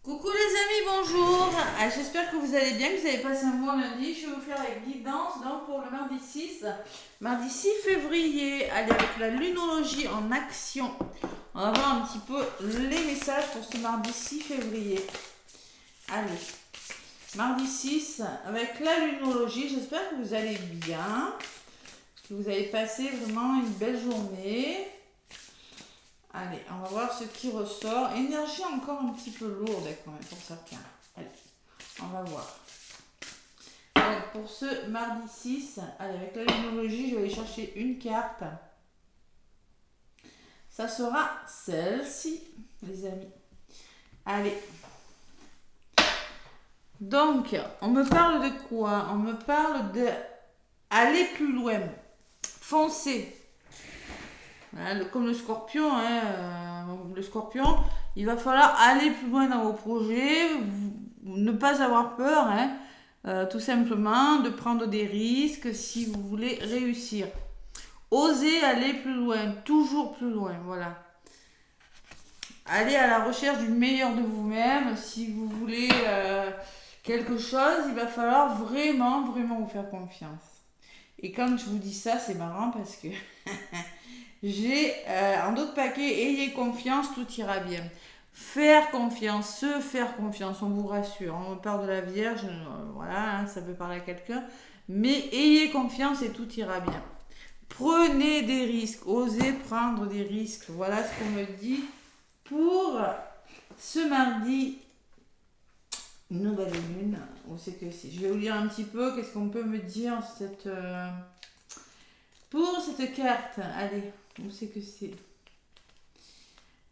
Coucou les amis, bonjour. J'espère que vous allez bien, que vous avez passé un bon lundi. Je vais vous faire la guidance donc pour le mardi 6 février. Allez, avec la lunologie en action. On va voir un petit peu les messages pour ce mardi 6 février. Allez, mardi 6 avec la lunologie. J'espère que vous allez bien, que vous avez passé vraiment une belle journée. Allez, on va voir ce qui ressort. Énergie encore un petit peu lourde quand même pour certains. Allez, on va voir. Donc pour ce mardi 6, allez, avec la lunologie, je vais aller chercher une carte. Ça sera celle-ci, les amis. Allez. Donc, on me parle de quoi? On me parle de aller plus loin. Foncer. Voilà, comme le scorpion, le scorpion, il va falloir aller plus loin dans vos projets, ne pas avoir peur, tout simplement, de prendre des risques si vous voulez réussir. Osez aller plus loin, toujours plus loin, voilà. Allez à la recherche du meilleur de vous-même. Si vous voulez quelque chose, il va falloir vraiment, vraiment vous faire confiance. Et quand je vous dis ça, c'est marrant parce que... J'ai en d'autres paquets, ayez confiance, tout ira bien. Faire confiance, se faire confiance, on vous rassure. On parle de la Vierge, voilà, ça peut parler à quelqu'un. Mais ayez confiance et tout ira bien. Prenez des risques, osez prendre des risques. Voilà ce qu'on me dit pour ce mardi. Nouvelle lune, on sait que c'est. Je vais vous lire un petit peu, qu'est-ce qu'on peut me dire pour cette carte. Allez. On sait que c'est...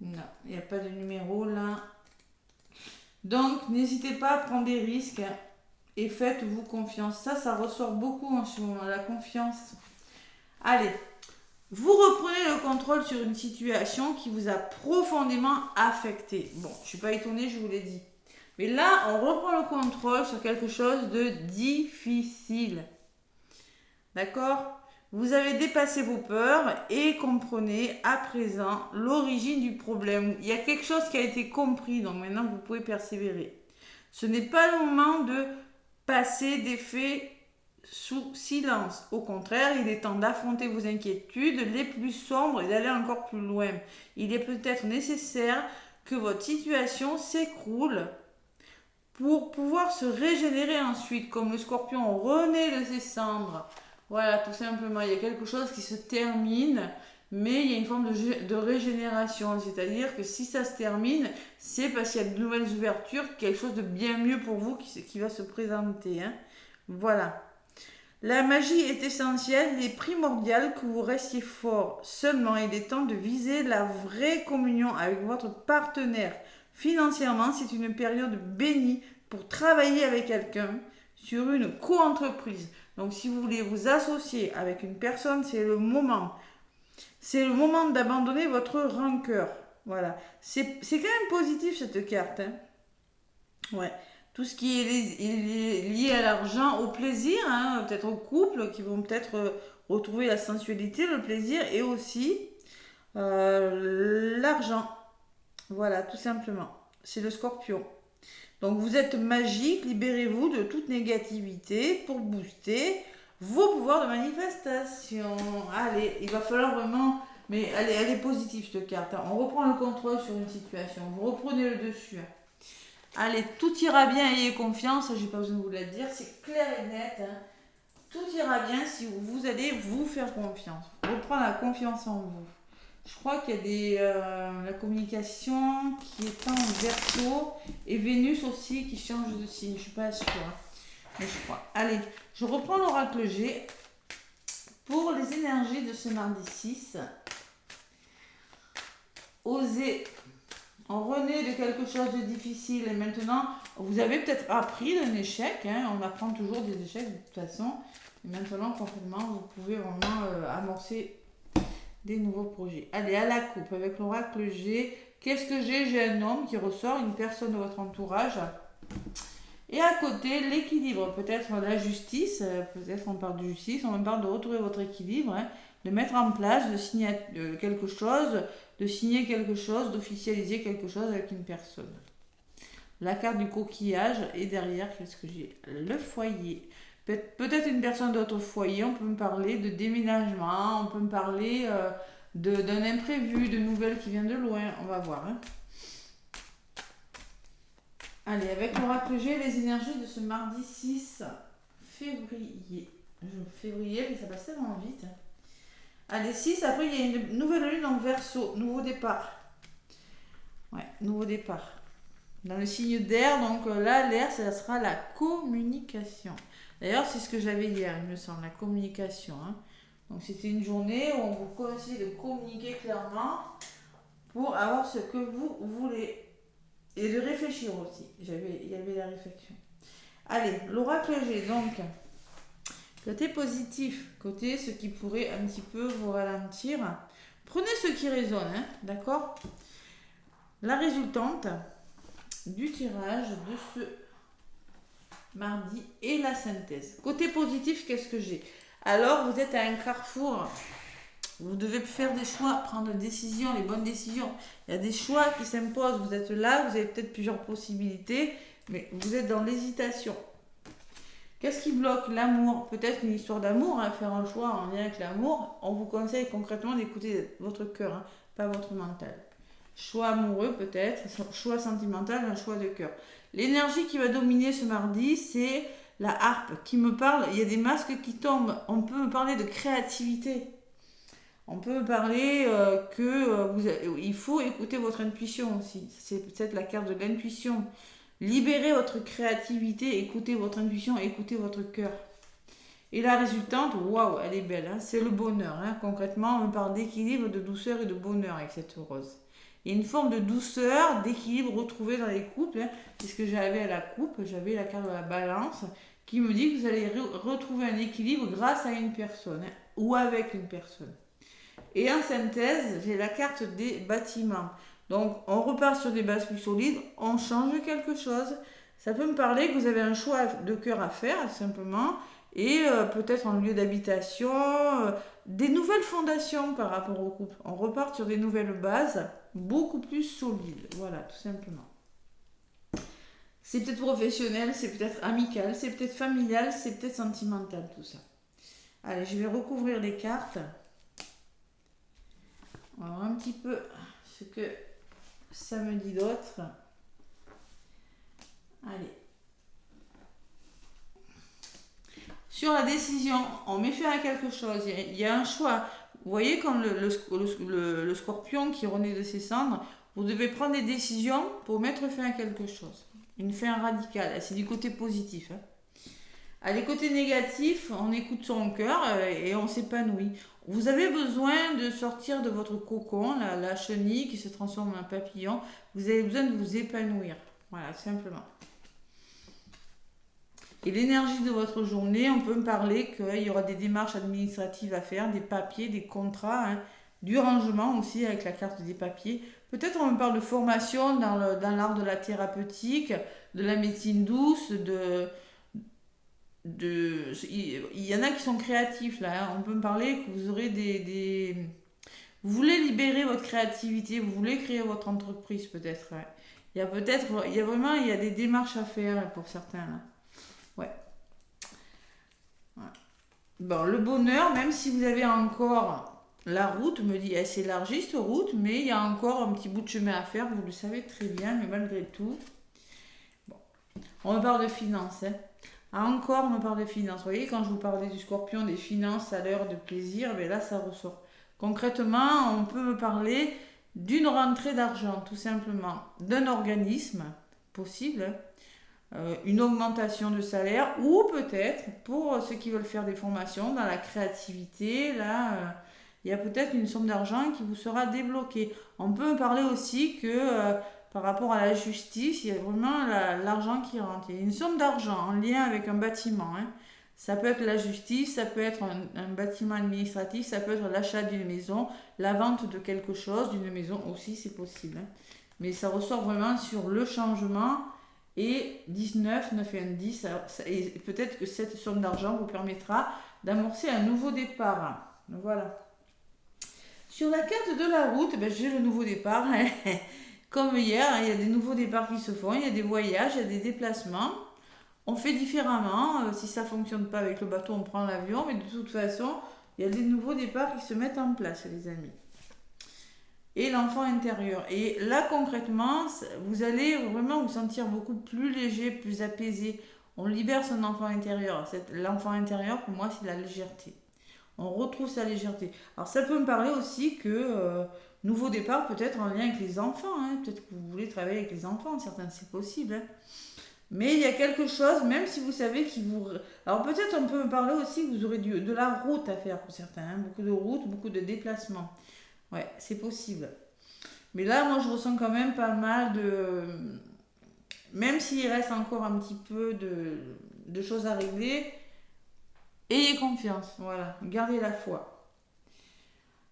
Non, il n'y a pas de numéro là. Donc, n'hésitez pas à prendre des risques et faites-vous confiance. Ça ressort beaucoup en ce moment, la confiance. Allez, vous reprenez le contrôle sur une situation qui vous a profondément affecté. Bon, je ne suis pas étonnée, je vous l'ai dit. Mais là, on reprend le contrôle sur quelque chose de difficile. D'accord ? Vous avez dépassé vos peurs et comprenez à présent l'origine du problème. Il y a quelque chose qui a été compris, donc maintenant vous pouvez persévérer. Ce n'est pas le moment de passer des faits sous silence. Au contraire, il est temps d'affronter vos inquiétudes les plus sombres et d'aller encore plus loin. Il est peut-être nécessaire que votre situation s'écroule pour pouvoir se régénérer ensuite, comme le scorpion renaît de ses cendres. Voilà, tout simplement, il y a quelque chose qui se termine, mais il y a une forme de régénération. C'est-à-dire que si ça se termine, c'est parce qu'il y a de nouvelles ouvertures, quelque chose de bien mieux pour vous qui va se présenter. Voilà. La magie est essentielle, il est primordial que vous restiez fort. Seulement, il est temps de viser la vraie communion avec votre partenaire. Financièrement, c'est une période bénie pour travailler avec quelqu'un sur une co-entreprise. Donc, si vous voulez vous associer avec une personne, c'est le moment. C'est le moment d'abandonner votre rancœur. Voilà. C'est quand même positif, cette carte. Ouais. Tout ce qui est lié à l'argent, au plaisir, peut-être au couple, qui vont peut-être retrouver la sensualité, le plaisir, et aussi l'argent. Voilà, tout simplement. C'est le scorpion. Donc vous êtes magique, libérez-vous de toute négativité pour booster vos pouvoirs de manifestation. Allez, il va falloir vraiment... Mais elle est positive cette carte. On reprend le contrôle sur une situation. Vous reprenez le dessus. Allez, tout ira bien, ayez confiance. J'ai pas besoin de vous le dire, c'est clair et net. Tout ira bien si vous allez vous faire confiance. Reprendre la confiance en vous. Je crois qu'il y a la communication qui est en Verseau et Vénus aussi qui change de signe. Je ne suis pas sûre, mais je crois. Allez, je reprends l'oracle G pour les énergies de ce mardi 6. Osez. On renaît de quelque chose de difficile et maintenant, vous avez peut-être appris d'un échec. On apprend toujours des échecs de toute façon. Et maintenant, complètement, vous pouvez vraiment amorcer des nouveaux projets. Allez, à la coupe, avec l'oracle G. Qu'est-ce que j'ai? J'ai un homme qui ressort, une personne de votre entourage. Et à côté, l'équilibre. Peut-être la justice. Peut-être on parle de justice. On parle de retrouver votre équilibre. De mettre en place, de signer quelque chose. De signer quelque chose, d'officialiser quelque chose avec une personne. la carte du coquillage. Et derrière, qu'est-ce que j'ai? Le foyer. Peut-être une personne d'autre foyer, on peut me parler de déménagement, on peut me parler d'un imprévu, de nouvelles qui viennent de loin. On va voir. Hein. Allez, avec l'oracle G, les énergies de ce mardi 6 février. Février, mais ça passe tellement vite. Hein. Allez, 6, après il y a une nouvelle lune en Verseau, nouveau départ. Ouais, nouveau départ. Dans le signe d'air, donc là, l'air, ça sera la communication. D'ailleurs, c'est ce que j'avais hier, il me semble, la communication. Hein. Donc c'était une journée où on vous conseille de communiquer clairement pour avoir ce que vous voulez. Et de réfléchir aussi. Il y avait la réflexion. Allez, l'oracle G, donc, côté positif, côté ce qui pourrait un petit peu vous ralentir. Prenez ce qui résonne, hein, d'accord? La résultante du tirage de ce mardi et la synthèse. Côté positif, qu'est-ce que j'ai? Alors, vous êtes à un carrefour. Vous devez faire des choix, prendre des décisions, les bonnes décisions. Il y a des choix qui s'imposent. Vous êtes là, vous avez peut-être plusieurs possibilités, mais vous êtes dans l'hésitation. Qu'est-ce qui bloque? L'amour. Peut-être une histoire d'amour, hein, faire un choix en lien avec l'amour. On vous conseille concrètement d'écouter votre cœur, hein, pas votre mental. Choix amoureux peut-être, choix sentimental, un choix de cœur. L'énergie qui va dominer ce mardi, c'est la harpe qui me parle. Il y a des masques qui tombent. On peut me parler de créativité. On peut parler il faut écouter votre intuition aussi. C'est peut-être la carte de l'intuition. Libérez votre créativité, écoutez votre intuition, écoutez votre cœur. Et la résultante, waouh, elle est belle. Hein, c'est le bonheur. Hein. Concrètement, on parle d'équilibre, de douceur et de bonheur avec cette rose. Il y a une forme de douceur, d'équilibre retrouvé dans les couples. Hein. C'est ce que j'avais à la coupe. J'avais la carte de la balance qui me dit que vous allez retrouver un équilibre grâce à une personne, hein, ou avec une personne. Et en synthèse, j'ai la carte des bâtiments. Donc, on repart sur des bases plus solides, on change quelque chose. Ça peut me parler que vous avez un choix de cœur à faire, simplement, et peut-être en lieu d'habitation, des nouvelles fondations par rapport au couple. On repart sur des nouvelles bases, beaucoup plus solides. Voilà, tout simplement. C'est peut-être professionnel, c'est peut-être amical, c'est peut-être familial, c'est peut-être sentimental, tout ça. Allez, je vais recouvrir les cartes. On va voir un petit peu ce que ça me dit d'autre. Allez. Sur la décision, on met fin à quelque chose. Il y a un choix. Vous voyez comme le scorpion qui renaît de ses cendres, vous devez prendre des décisions pour mettre fin à quelque chose. Une fin radicale. C'est du côté positif. Hein. Allez, côté négatif, on écoute son cœur et on s'épanouit. Vous avez besoin de sortir de votre cocon, la chenille qui se transforme en papillon. Vous avez besoin de vous épanouir. Voilà, simplement. Et l'énergie de votre journée, on peut me parler qu'il y aura des démarches administratives à faire, des papiers, des contrats, hein, du rangement aussi avec la carte des papiers. Peut-être on me parle de formation dans l'art de la thérapeutique, de la médecine douce, il y en a qui sont créatifs là, hein. On peut me parler que vous aurez vous voulez libérer votre créativité, vous voulez créer votre entreprise peut-être. Ouais. Il y a des démarches à faire pour certains là. Ouais. Bon, le bonheur, même si vous avez encore la route, me dit, elle s'élargit cette route, mais il y a encore un petit bout de chemin à faire, vous le savez très bien, mais malgré tout. Bon. On me parle de finances, hein. Encore, on me parle de finances. Vous voyez, quand je vous parlais du scorpion, des finances à l'heure de plaisir, ben là, ça ressort. Concrètement, on peut me parler d'une rentrée d'argent, tout simplement, d'un organisme possible, une augmentation de salaire, ou peut-être, pour ceux qui veulent faire des formations dans la créativité, là, il y a peut-être une somme d'argent qui vous sera débloquée. On peut me parler aussi que... par rapport à la justice, il y a vraiment l'argent qui rentre. Il y a une somme d'argent en lien avec un bâtiment. Hein. Ça peut être la justice, ça peut être un bâtiment administratif, ça peut être l'achat d'une maison, la vente de quelque chose, d'une maison aussi, c'est possible. Hein. Mais ça ressort vraiment sur le changement et 19, 9 et 1, 10. Et peut-être que cette somme d'argent vous permettra d'amorcer un nouveau départ. Voilà. Sur la carte de la route, j'ai le nouveau départ. Comme hier, il y a des nouveaux départs qui se font, il y a des voyages, il y a des déplacements. On fait différemment. Si ça ne fonctionne pas avec le bateau, on prend l'avion. Mais de toute façon, il y a des nouveaux départs qui se mettent en place, les amis. Et l'enfant intérieur. Et là, concrètement, vous allez vraiment vous sentir beaucoup plus léger, plus apaisé. On libère son enfant intérieur. L'enfant intérieur, pour moi, c'est la légèreté. On retrouve sa légèreté. Alors, ça peut me parler aussi que nouveau départ peut-être en lien avec les enfants. Hein. Peut-être que vous voulez travailler avec les enfants, certains, c'est possible. Hein. Mais il y a quelque chose, même si vous savez qu'il vous... Alors peut-être on peut me parler aussi que vous aurez de la route à faire pour certains. Hein. Beaucoup de routes, beaucoup de déplacements. Ouais, c'est possible. Mais là, moi, je ressens quand même pas mal de... Même s'il reste encore un petit peu de choses à régler, ayez confiance. Voilà, gardez la foi.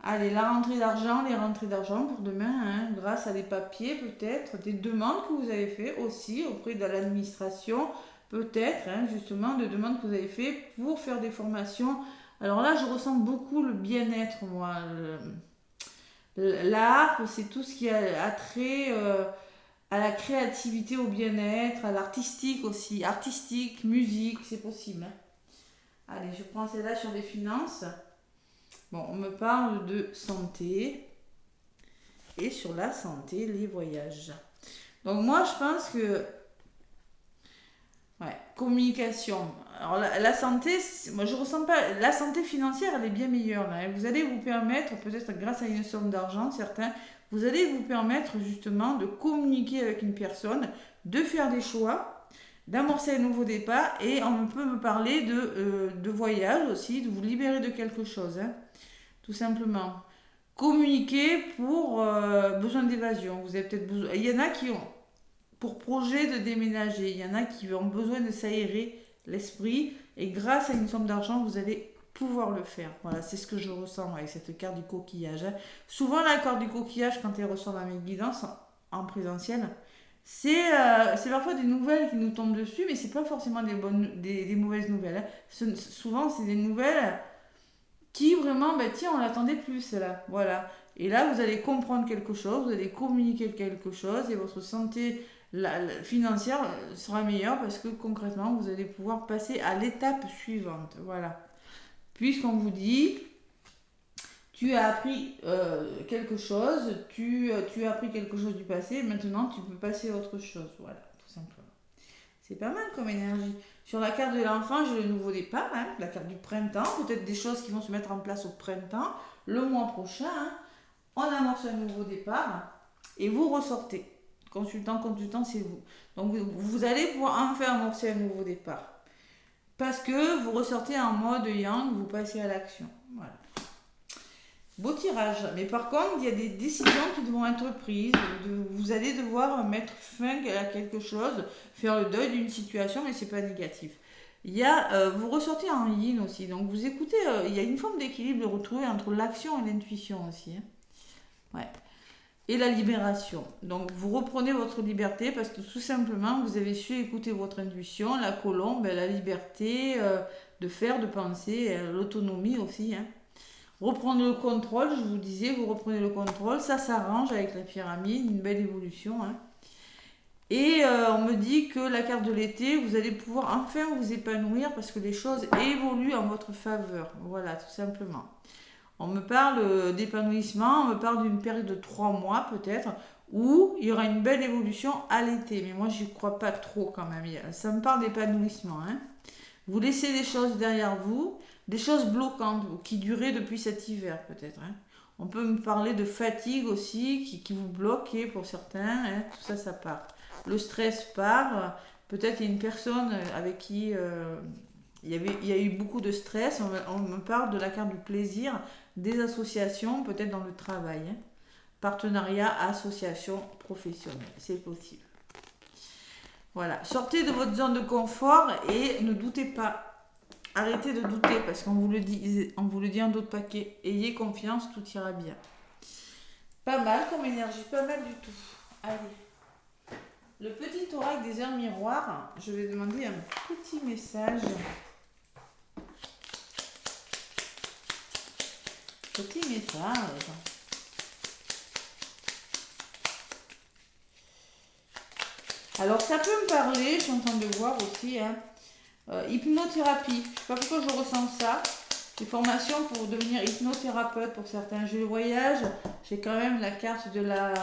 Allez, la rentrée d'argent, les rentrées d'argent pour demain, hein, grâce à des papiers peut-être, des demandes que vous avez fait aussi auprès de l'administration, peut-être, hein, justement, des demandes que vous avez fait pour faire des formations. Alors là, je ressens beaucoup le bien-être, moi. L'art, c'est tout ce qui a trait à la créativité, au bien-être, à l'artistique aussi. Artistique, musique, c'est possible. Hein. Allez, je prends celle-là sur les finances. Bon, on me parle de santé. Et sur la santé, les voyages. Donc moi, je pense que... Ouais, communication. Alors la santé, moi je ressens pas... La santé financière, elle est bien meilleure. Là. Vous allez vous permettre, peut-être grâce à une somme d'argent, certains, vous allez vous permettre justement de communiquer avec une personne, de faire des choix, d'amorcer un nouveau départ. Et on peut me parler de voyage aussi, de vous libérer de quelque chose. Hein. Tout simplement. Communiquer pour besoin d'évasion. Vous avez peut-être besoin. Il y en a qui ont pour projet de déménager. Il y en a qui ont besoin de s'aérer l'esprit. Et grâce à une somme d'argent, vous allez pouvoir le faire. Voilà, c'est ce que je ressens avec cette carte du coquillage. Hein. Souvent, la carte du coquillage, quand elle ressort dans mes guidances en présentiel, c'est parfois des nouvelles qui nous tombent dessus, mais c'est pas forcément des mauvaises nouvelles. Hein. Souvent, c'est des nouvelles qui vraiment, ben tiens, on l'attendait plus là, voilà. Et là, vous allez comprendre quelque chose, vous allez communiquer quelque chose et votre santé financière sera meilleure parce que concrètement, vous allez pouvoir passer à l'étape suivante, voilà. Puisqu'on vous dit, tu as appris quelque chose, tu as appris quelque chose du passé, maintenant tu peux passer à autre chose, voilà, tout simplement. C'est pas mal comme énergie. Sur la carte de l'enfant, j'ai le nouveau départ, hein, la carte du printemps, peut-être des choses qui vont se mettre en place au printemps, le mois prochain. Hein, on amorce un nouveau départ et vous ressortez. Consultant, c'est vous. Donc vous allez pouvoir enfin amorcer un nouveau départ. Parce que vous ressortez en mode yang, vous passez à l'action. Voilà. Beau tirage. Mais par contre, il y a des décisions qui devront être prises. Vous allez devoir mettre fin à quelque chose, faire le deuil d'une situation, mais c'est pas négatif. Il y a, vous ressortez en yin aussi. Donc vous écoutez, il y a une forme d'équilibre retrouvé entre l'action et l'intuition aussi. Hein. Ouais. Et la libération. Donc vous reprenez votre liberté parce que tout simplement, vous avez su écouter votre intuition, la colombe, la liberté de faire, de penser, l'autonomie aussi. Hein. Reprendre le contrôle, je vous disais, vous reprenez le contrôle, ça s'arrange avec la pyramide, une belle évolution. Hein. Et on me dit que la carte de l'été, vous allez pouvoir enfin vous épanouir parce que les choses évoluent en votre faveur. Voilà, tout simplement. On me parle d'épanouissement, on me parle d'une période de 3 mois peut-être, où il y aura une belle évolution à l'été. Mais moi, je n'y crois pas trop quand même. Ça me parle d'épanouissement. Hein. Vous laissez des choses derrière vous, des choses bloquantes qui duraient depuis cet hiver peut-être. Hein. On peut me parler de fatigue aussi qui vous bloque pour certains. Hein. Tout ça, ça part. Le stress part. Peut-être il y a une personne avec qui il y a eu beaucoup de stress. On me parle de la carte du plaisir, des associations, peut-être dans le travail. Hein. Partenariat, association professionnelle. C'est possible. Voilà. Sortez de votre zone de confort et ne doutez pas. Arrêtez de douter parce qu'on vous le dit en d'autres paquets. Ayez confiance, tout ira bien. Pas mal comme énergie, pas mal du tout. Allez. Le petit oracle des heures miroirs, je vais demander un petit message. Petit message. Alors, ça peut me parler, je suis en train de voir aussi, hein, hypnothérapie. Je sais pas pourquoi je ressens ça. Des formations pour devenir hypnothérapeute pour certains. J'ai le voyage, j'ai quand même la carte de la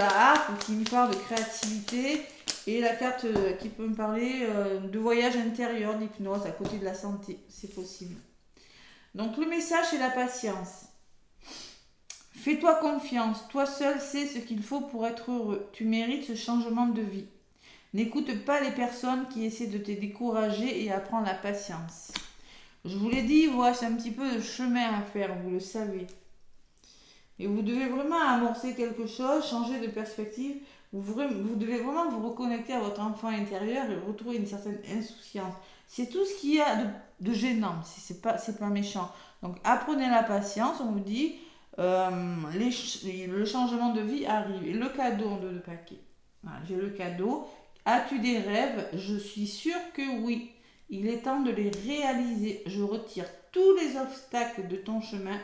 harpe qui me parle de créativité et la carte qui peut me parler de voyage intérieur, d'hypnose à côté de la santé. C'est possible. Donc, le message, c'est la patience. Fais-toi confiance, toi seul sais ce qu'il faut pour être heureux. Tu mérites ce changement de vie. N'écoute pas les personnes qui essaient de te décourager et apprends la patience. Je vous l'ai dit, voilà, c'est un petit peu de chemin à faire, vous le savez. Et vous devez vraiment amorcer quelque chose, changer de perspective. Vous devez vraiment vous reconnecter à votre enfant intérieur et retrouver une certaine insouciance. C'est tout ce qu'il y a de gênant, c'est pas méchant. Donc apprenez la patience, on vous dit, le changement de vie arrive. Et le cadeau en 2 paquets. Voilà, j'ai le cadeau. As-tu des rêves? Je suis sûre que oui. Il est temps de les réaliser. Je retire tous les obstacles de ton chemin.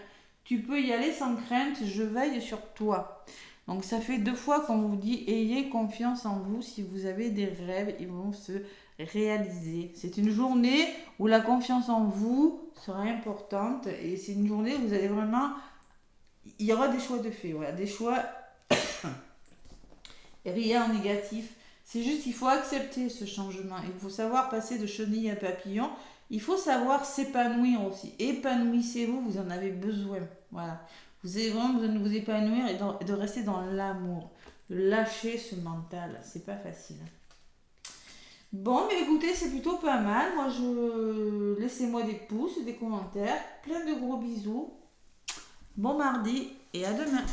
Tu peux y aller sans crainte, je veille sur toi. Donc ça fait 2 fois qu'on vous dit ayez confiance en vous. Si vous avez des rêves, ils vont se réaliser. C'est une journée où la confiance en vous sera importante et c'est une journée où vous allez vraiment... Il y aura des choix de fait, voilà, des choix et rien en négatif. C'est juste qu'il faut accepter ce changement. Il faut savoir passer de chenille à papillon. Il faut savoir s'épanouir aussi. Épanouissez-vous, vous en avez besoin. Voilà. Vous avez vraiment besoin de vous épanouir et de rester dans l'amour. De lâcher ce mental. C'est pas facile. Bon, mais écoutez, c'est plutôt pas mal. Moi, laissez-moi des pouces, des commentaires. Plein de gros bisous. Bon mardi et à demain.